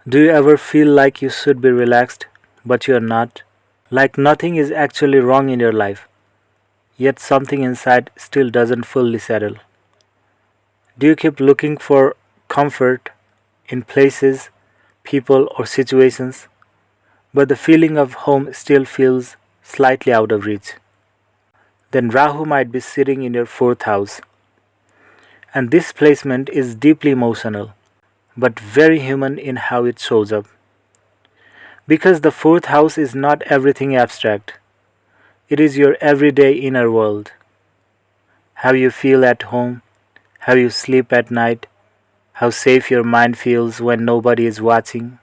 Do you ever feel like you should be relaxed, but you're not? Like nothing is actually wrong in your life, yet something inside still doesn't fully settle? Do you keep looking for comfort in places, people, or situations, but the feeling of home still feels slightly out of reach? Then Rahu might be sitting in your fourth house, and this placement is deeply emotional, but very human in how it shows up. Because the fourth house is not everything abstract, it is your everyday inner world. How you feel at home, how you sleep at night, how safe your mind feels when nobody is watching,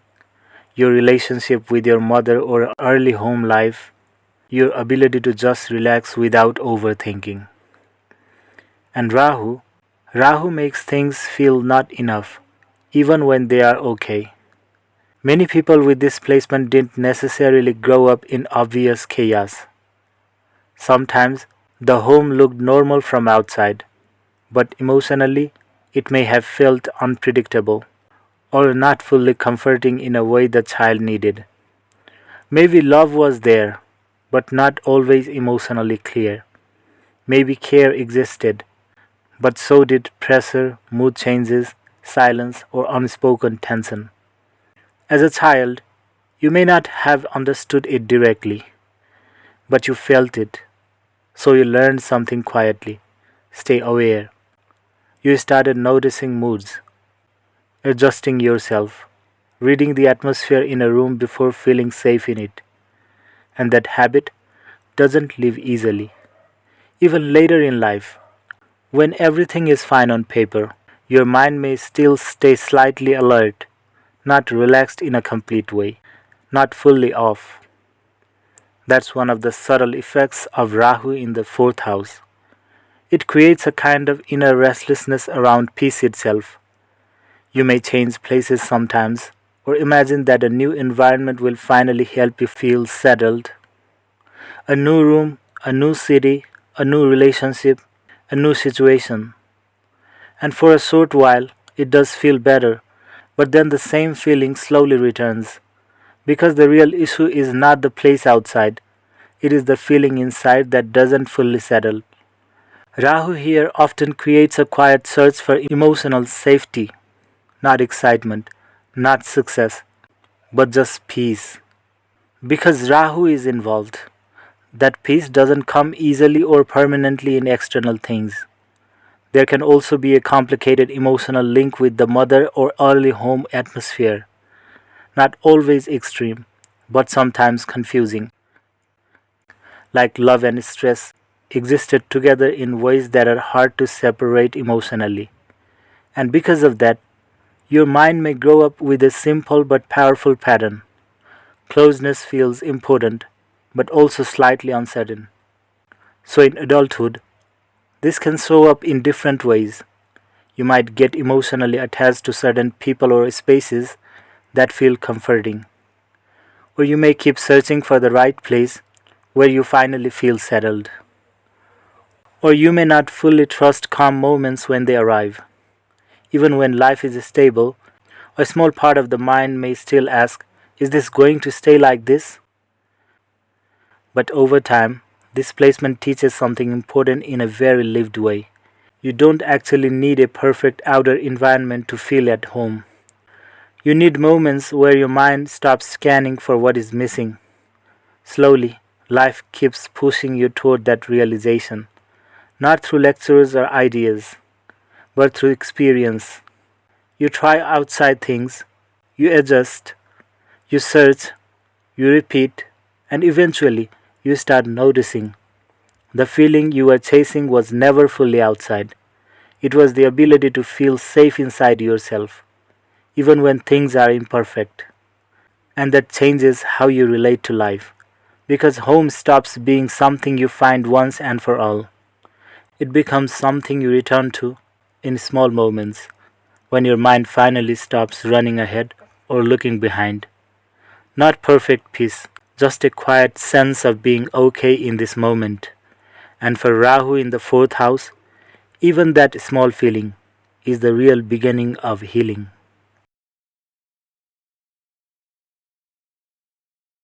your relationship with your mother or early home life, your ability to just relax without overthinking. And Rahu makes things feel not enough, even when they are okay. Many people with this placement didn't necessarily grow up in obvious chaos. Sometimes the home looked normal from outside, but emotionally it may have felt unpredictable or not fully comforting in a way the child needed. Maybe love was there, but not always emotionally clear. Maybe care existed, but so did pressure, mood changes, silence, or unspoken tension. As a child, you may not have understood it directly, but you felt it, so you learned something quietly. Stay aware. You started noticing moods, adjusting yourself, reading the atmosphere in a room before feeling safe in it. And that habit doesn't leave easily. Even later in life, when everything is fine on paper, your mind may still stay slightly alert, not relaxed in a complete way, not fully off. That's one of the subtle effects of Rahu in the fourth house. It creates a kind of inner restlessness around peace itself. You may change places sometimes, or imagine that a new environment will finally help you feel settled. A new room, a new city, a new relationship, a new situation. And for a short while, it does feel better, but then the same feeling slowly returns. Because the real issue is not the place outside, it is the feeling inside that doesn't fully settle. Rahu here often creates a quiet search for emotional safety, not excitement, not success, but just peace. Because Rahu is involved, that peace doesn't come easily or permanently in external things. There can also be a complicated emotional link with the mother or early home atmosphere, not always extreme, but sometimes confusing, like love and stress existed together in ways that are hard to separate emotionally. And because of that, your mind may grow up with a simple but powerful pattern. Closeness feels important, but also slightly uncertain. So in adulthood, this can show up in different ways. You might get emotionally attached to certain people or spaces that feel comforting. Or you may keep searching for the right place where you finally feel settled. Or you may not fully trust calm moments when they arrive. Even when life is stable, a small part of the mind may still ask, is this going to stay like this? But over time, this placement teaches something important in a very lived way. You don't actually need a perfect outer environment to feel at home. You need moments where your mind stops scanning for what is missing. Slowly, life keeps pushing you toward that realization, not through lectures or ideas, but through experience. You try outside things, you adjust, you search, you repeat, and eventually you start noticing. The feeling you were chasing was never fully outside. It was the ability to feel safe inside yourself, even when things are imperfect. And that changes how you relate to life, because home stops being something you find once and for all. It becomes something you return to in small moments, when your mind finally stops running ahead or looking behind. Not perfect peace, just a quiet sense of being okay in this moment. And for Rahu in the fourth house, even that small feeling is the real beginning of healing.